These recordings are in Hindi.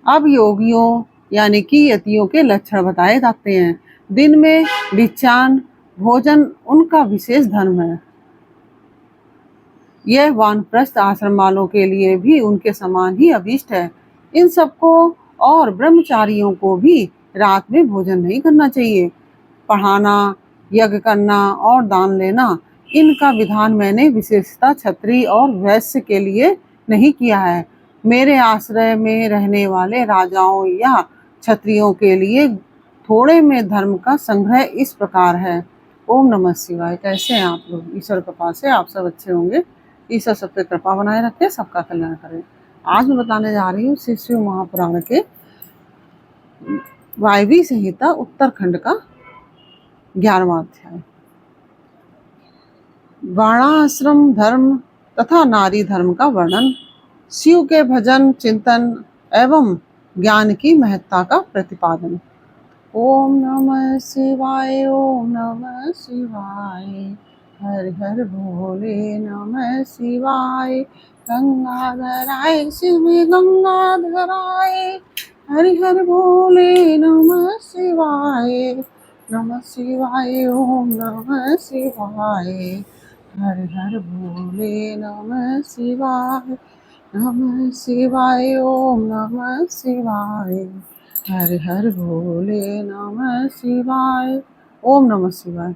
अब योगियों यानी कि यतियों के लक्षण बताए जाते हैं। दिन में भिक्षान भोजन उनका विशेष धर्म है। यह वानप्रस्थ आश्रम वालों के लिए भी उनके समान ही अभीष्ट है। इन सबको और ब्रह्मचारियों को भी रात में भोजन नहीं करना चाहिए। पढ़ाना, यज्ञ करना और दान लेना, इनका विधान मैंने विशेषता क्षत्रिय और वैश्य के लिए नहीं किया है। मेरे आश्रय में रहने वाले राजाओं या क्षत्रियों के लिए थोड़े में धर्म का संग्रह इस प्रकार है। ओम नमः शिवाय। कैसे हैं आप लोग? ईश्वर कृपा से आप सब अच्छे होंगे। ईश्वर सब पे कृपा बनाए रखे, सबका कल्याण करे। आज मैं बताने जा रही हूँ श्री शिव महापुराण के वायवी संहिता उत्तरखंड का 11वां अध्याय। वर्णाश्रम धर्म तथा नारी धर्म का वर्णन, शिव के भजन, चिंतन एवं ज्ञान की महत्ता का प्रतिपादन। ओम नमः शिवाय, ओम नमः शिवाय, हर हर भोले नमः शिवाय। गंगाधराय शिव गंगाधराय, हर हर भोले नमः शिवाय। नमः शिवाय, ओम नमः शिवाय, हर हर भोले नमः शिवाय। नमः शिवाय, ओम नमः शिवाय, हर हर भोले नमः शिवाय। ओम नमः शिवाय।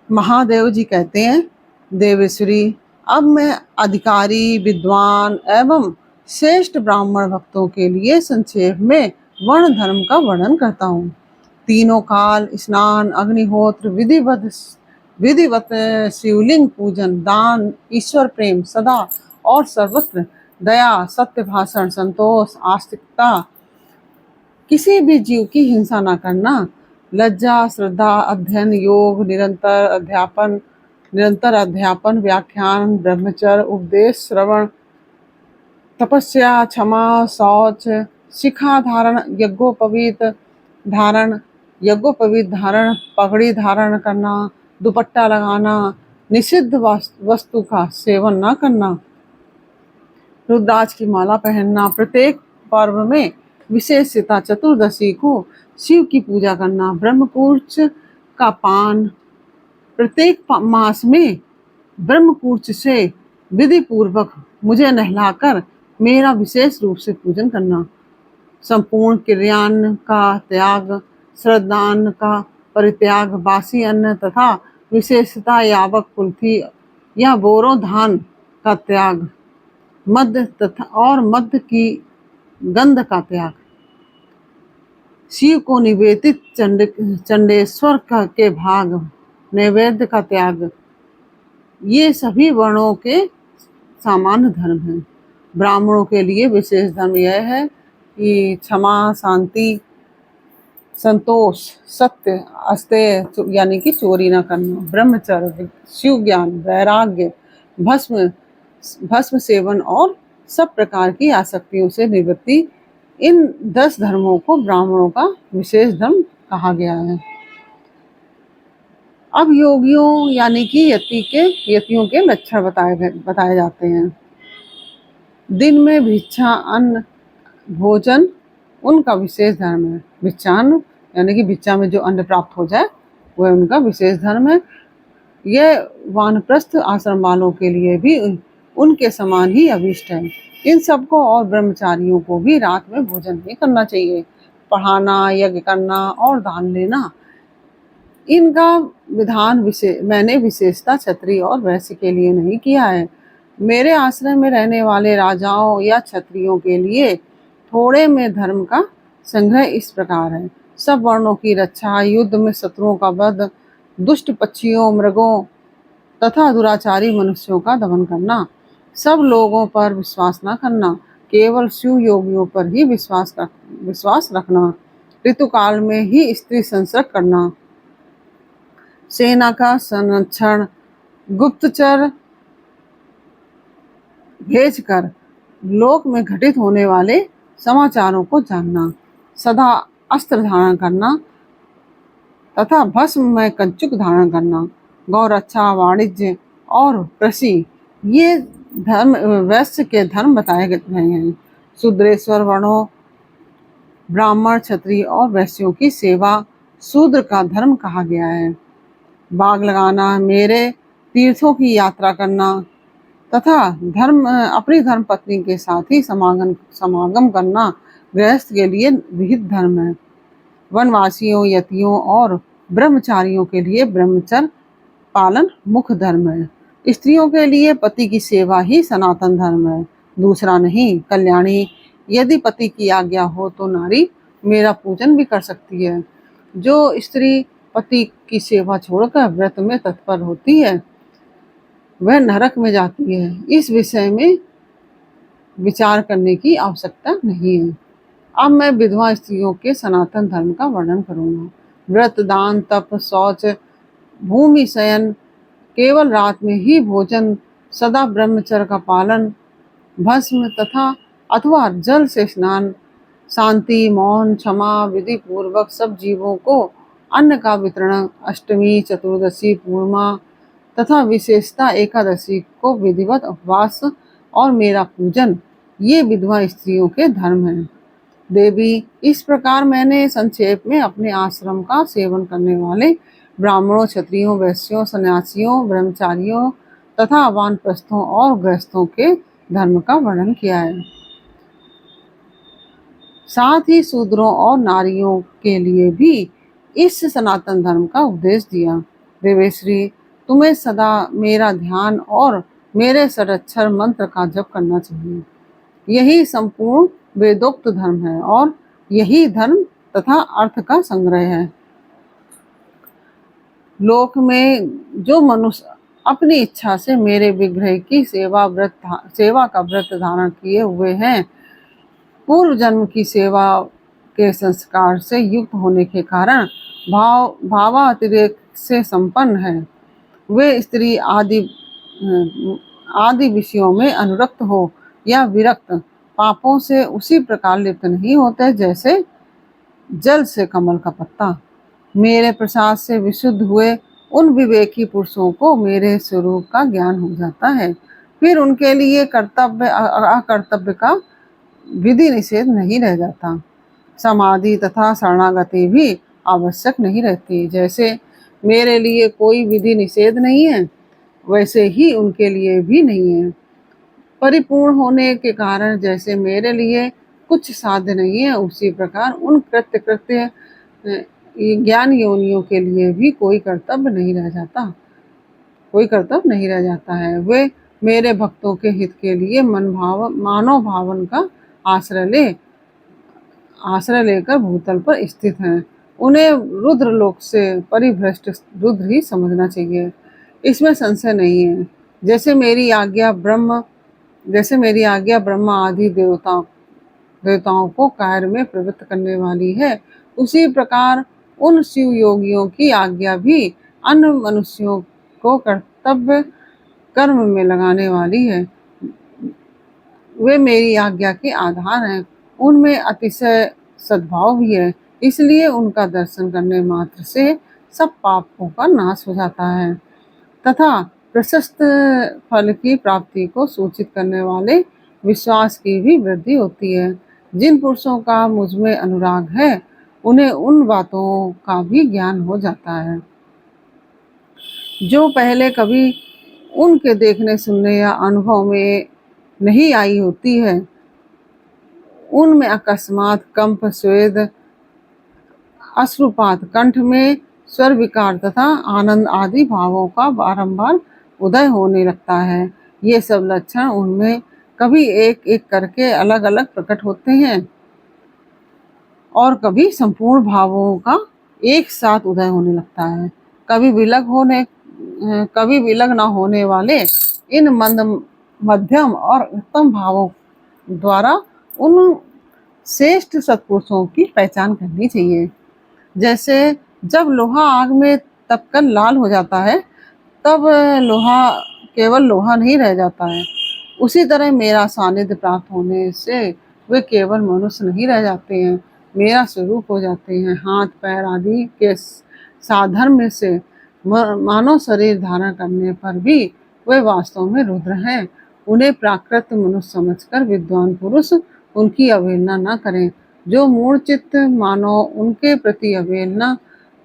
महादेव जी कहते हैं, देवेश्वरी, अब मैं अधिकारी, विद्वान एवं श्रेष्ठ ब्राह्मण भक्तों के लिए संक्षेप में वर्ण धर्म का वर्णन करता हूँ। तीनों काल स्नान, अग्निहोत्र, विधिवत शिवलिंग पूजन, दान, ईश्वर प्रेम सदा और सर्वत्र, दया, सत्य भाषण, संतोष, आस्तिकता, किसी भी जीव की हिंसा न करना, लज्जा, श्रद्धा, अध्ययन, योग, निरंतर अध्यापन, व्याख्यान, ब्रह्मचर्य, उपदेश, श्रवण, तपस्या, क्षमा, शौच, शिखा धारण, यज्ञोपवीत धारण, पगड़ी धारण करना, दुपट्टा लगाना, निषिद्ध वस्तु का सेवन न करना, रुद्राक्ष की माला पहनना, प्रत्येक पर्व में विशेषता चतुर्दशी को शिव की पूजा करना, ब्रह्मकूर्च का पान, प्रत्येक मास में ब्रह्मकूर्च से विधि पूर्वक मुझे नहलाकर मेरा विशेष रूप से पूजन करना, संपूर्ण क्रियान्न का त्याग, श्रद्धान्न का परित्याग, बासी अन्न तथा विशेषता यावक कुल्थी या बोरो धान का त्याग, मध्य की गंध का त्याग, शिव को निवेदित चंडेश्वर के भाग नैवेद्य का त्याग, ये सभी वर्णों के सामान्य धर्म हैं। ब्राह्मणों के लिए विशेष धर्म यह है कि क्षमा, शांति, संतोष, सत्य, अस्तेय यानी कि चोरी न करना, ब्रह्मचर्य, शिव ज्ञान, वैराग्य, भस्म सेवन और सब प्रकार की आसक्तियों से निवृत्ति, इन 10 धर्मों को ब्राह्मणों का विशेष धर्म कहा गया है। अब योगियों यानी कि यतियों के लक्षण बताए जाते हैं। दिन में भिक्षा, अन्न, भोजन उनका विशेष धर्म है। भिक्षान यानी कि भिक्षा में जो अन्न प्राप्त हो जाए वह उनका विशेष धर्म है। यह वानप्रस्थ आश्रम वालों के लिए भी उनके समान ही अभीष्ट है। इन सबको और ब्रह्मचारियों को भी रात में भोजन नहीं करना चाहिए। पढ़ाना, यज्ञ करना और दान लेना, इनका विधान मैंने विशेषता क्षत्रिय और वैश्य के लिए नहीं किया है। मेरे आश्रय में रहने वाले राजाओं या क्षत्रियों के लिए थोड़े में धर्म का संग्रह इस प्रकार है। सब वर्णों की रक्षा, युद्ध में शत्रुओं का वध, दुष्ट पक्षियों, मृगों तथा दुराचारी मनुष्यों का दमन करना, सब लोगों पर विश्वास न करना, केवल शिव योगियों पर ही विश्वास रखना, ऋतुकाल में ही स्त्री संसर्ग करना, सेना का संरक्षण, गुप्तचर भेजकर लोक में घटित होने वाले समाचारों को जानना, सदा अस्त्र धारण करना तथा भस्म में कंचुक धारण करना, गौरक्षा, वाणिज्य और कृषि, ये धर्म वैश्य के धर्म बताए गए हैं। शूद्रेश्वर वर्णों ब्राह्मण, क्षत्रिय और वैश्यों की सेवा शूद्र का धर्म कहा गया है। बाग लगाना, मेरे तीर्थों की यात्रा करना तथा अपनी धर्म पत्नी के साथ ही समागम करना गृहस्थ के लिए विहित धर्म है। वनवासियों, यतियों और ब्रह्मचारियों के लिए ब्रह्मचर्य पालन मुख्य धर्म है। स्त्रियों के लिए पति की सेवा ही सनातन धर्म है, दूसरा नहीं। कल्याणी, यदि पति की आज्ञा हो तो नारी मेरा पूजन भी कर सकती है। जो स्त्री पति की सेवा छोड़कर व्रत में तत्पर होती है वह नरक में जाती है। इस विषय में विचार करने की आवश्यकता नहीं है। अब मैं विधवा स्त्रियों के सनातन धर्म का वर्णन करूंगा। व्रत, दान, तप, शौच, भूमि शयन, केवल रात में ही भोजन, सदा ब्रह्मचर्य का पालन, भस्म तथा अथवा जल से स्नान, शांति, मौन, क्षमा, विधि पूर्वक सब जीवों को अन्न का वितरण, अष्टमी, चतुर्दशी, पूर्णिमा तथा विशेषता एकादशी को विधिवत उपवास और मेरा पूजन, ये विधवा स्त्रियों के धर्म हैं। देवी, इस प्रकार मैंने संक्षेप में अपने आश्रम का सेवन करने वाले ब्राह्मणों, क्षत्रियों, वैश्यों, सन्यासियों, ब्रह्मचारियों तथा वानप्रस्थों और गृहस्थों के धर्म का वर्णन किया है। साथ ही शूद्रों और नारियों के लिए भी इस सनातन धर्म का उपदेश दिया। देवेश्वरी, तुम्हें सदा मेरा ध्यान और मेरे षडक्षर मंत्र का जप करना चाहिए। यही संपूर्ण वेदोक्त धर्म है और यही धर्म तथा अर्थ का संग्रह है। लोक में जो मनुष्य अपनी इच्छा से मेरे विग्रह की सेवा का व्रत धारण किए हुए हैं, पूर्व जन्म की सेवा के संस्कार से युक्त होने के कारण भावातिरेक से संपन्न है, वे स्त्री आदि विषयों में अनुरक्त हो या विरक्त, पापों से उसी प्रकार लिप्त नहीं होते जैसे जल से कमल का पत्ता। मेरे प्रसाद से विशुद्ध हुए उन विवेकी पुरुषों को मेरे स्वरूप का ज्ञान हो जाता है। फिर उनके लिए कर्तव्य अकर्तव्य का विधि निषेध नहीं रह जाता। समाधि तथा शरणागति भी आवश्यक नहीं रहती। जैसे मेरे लिए कोई विधि निषेध नहीं है, वैसे ही उनके लिए भी नहीं है। परिपूर्ण होने के कारण जैसे मेरे लिए कुछ साध्य नहीं है, उसी प्रकार उन कृत्य ज्ञान योनियों के लिए भी कोई कर्तव्य नहीं रह जाता है। वे मेरे भक्तों के हित के लिए मानव भावन का आश्रय लेकर भूतल पर स्थित हैं। उन्हें रुद्र लोक से परिभ्रष्ट रुद्र ही समझना चाहिए, इसमें संशय नहीं है। जैसे मेरी आज्ञा ब्रह्मा आदि देवताओं को कार्य में प्रवृत्त करने वाली है, उसी प्रकार उन शिव योगियों की आज्ञा भी अन्य मनुष्यों को कर्तव्य कर्म में लगाने वाली है। वे मेरी आज्ञा के आधार हैं, उनमें अतिशय सद्भाव भी है, इसलिए उनका दर्शन करने मात्र से सब पापों का नाश हो जाता है तथा प्रशस्त फल की प्राप्ति को सूचित करने वाले विश्वास की भी वृद्धि होती है। जिन पुरुषों का मुझ में अनुराग है, उन्हें उन बातों का भी ज्ञान हो जाता है जो पहले कभी उनके देखने, सुनने या अनुभव में नहीं आई होती है। उनमें अकस्मात कंप, स्वेद, अश्रुपात, कंठ में स्वर विकार तथा आनंद आदि भावों का बारंबार उदय होने लगता है। ये सब लक्षण उनमें कभी एक एक करके अलग अलग प्रकट होते हैं और कभी संपूर्ण भावों का एक साथ उदय होने लगता है। कभी विलग न होने वाले इन मध्यम और उत्तम भावों द्वारा उन श्रेष्ठ सत्पुरुषों की पहचान करनी चाहिए। जैसे जब लोहा आग में तपकर लाल हो जाता है, तब केवल लोहा नहीं रह जाता है। उसी तरह मेरा सानिध्य प्राप्त होने से वे केवल मनुष्य नहीं रह जाते हैं, मेरा स्वरूप हो जाते हैं। हाथ पैर आदि के साधर्म्य से मानव शरीर धारण करने पर भी वे वास्तव में रुद्र हैं। उन्हें प्राकृत मनुष्य समझकर विद्वान पुरुष उनकी अवहेलना न करें। जो मूढ़ चित्त मानव उनके प्रति अवहेलना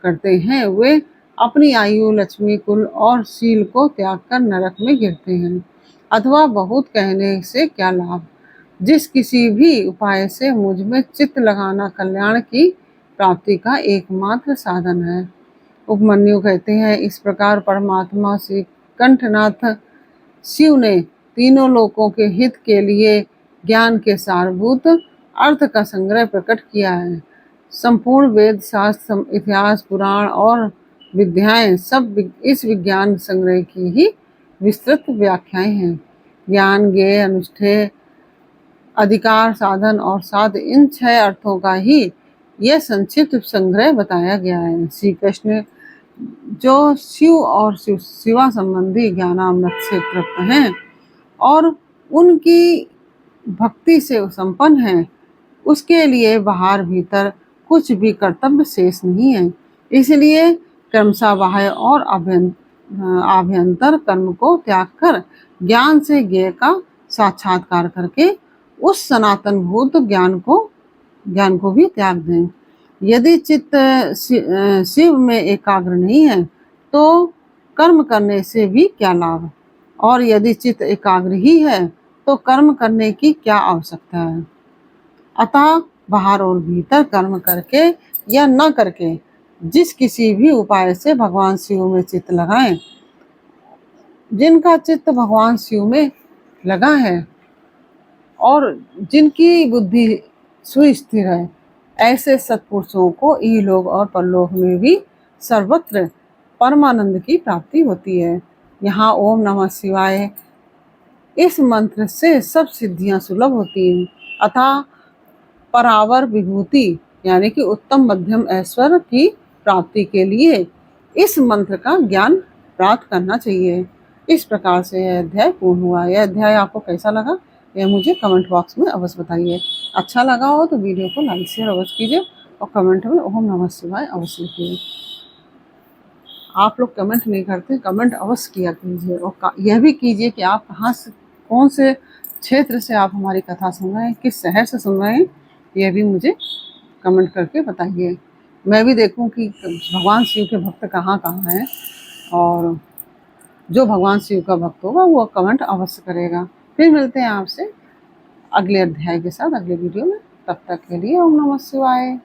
करते हैं, वे अपनी आयु, लक्ष्मी, कुल और शील को त्याग कर नरक में गिरते हैं। अथवा बहुत कहने से क्या लाभ, जिस किसी भी उपाय से मुझ में चित्त लगाना कल्याण की प्राप्ति का एकमात्र साधन है। उपमन्यु कहते हैं, इस प्रकार परमात्मा श्री कंठनाथ शिव ने तीनों लोकों के हित के लिए ज्ञान के सारभूत अर्थ का संग्रह प्रकट किया है। संपूर्ण वेद, शास्त्र, इतिहास, पुराण और विद्याएं सब इस विज्ञान संग्रह की ही विस्तृत व्याख्याएं हैं। ज्ञान, ज्ञेय, अनुष्ठेय, अधिकार, साधन और साध्य, इन 6 अर्थों का ही यह संक्षिप्त संग्रह बताया गया है। श्री कृष्ण जो शिव और शिवा संबंधी ज्ञानामृत से तृप्त हैं और उनकी भक्ति से संपन्न हैं, उसके लिए बाहर भीतर कुछ भी कर्तव्य शेष नहीं है। इसलिए क्रमशः बाह्य और आभ्यंतर कर्म को त्याग कर ज्ञान से ज्ञेय का साक्षात्कार करके उस सनातन भूत ज्ञान को भी त्याग दें। यदि चित्त शिव में एकाग्र नहीं है तो कर्म करने से भी क्या लाभ, और यदि चित्त एकाग्र ही है तो कर्म करने की क्या आवश्यकता है। अतः बाहर और भीतर कर्म करके या न करके जिस किसी भी उपाय से भगवान शिव में चित्त लगाएं, जिनका चित्त भगवान शिव में लगा है और जिनकी बुद्धि सुस्थिर है, ऐसे सत्पुरुषों को इहलोक और परलोक में भी सर्वत्र परमानंद की प्राप्ति होती है। यहाँ ओम नमः शिवाय इस मंत्र से सब सिद्धियां सुलभ होती हैं। अतः परावर विभूति यानी कि उत्तम मध्यम ऐश्वर्य की प्राप्ति के लिए इस मंत्र का ज्ञान प्राप्त करना चाहिए। इस प्रकार से यह अध्याय पूर्ण हुआ। यह अध्याय आपको कैसा लगा, यह मुझे कमेंट बॉक्स में अवश्य बताइए। अच्छा लगा हो तो वीडियो को लाइक शेयर अवश्य कीजिए और कमेंट में ओम नमः शिवाय अवश्य लिखिए। आप लोग कमेंट नहीं करते, कमेंट अवश्य किया कीजिए और यह भी कीजिए कि आप कहाँ से, कौन से क्षेत्र से आप हमारी कथा सुन रहे हैं, किस शहर से सुन रहे हैं, यह भी मुझे कमेंट करके बताइए। मैं भी देखूं कि भगवान शिव के भक्त कहाँ कहाँ हैं, और जो भगवान शिव का भक्त होगा वो कमेंट अवश्य करेगा। फिर मिलते हैं आपसे अगले अध्याय के साथ अगले वीडियो में। तब तक के लिए ओम नमः शिवाय।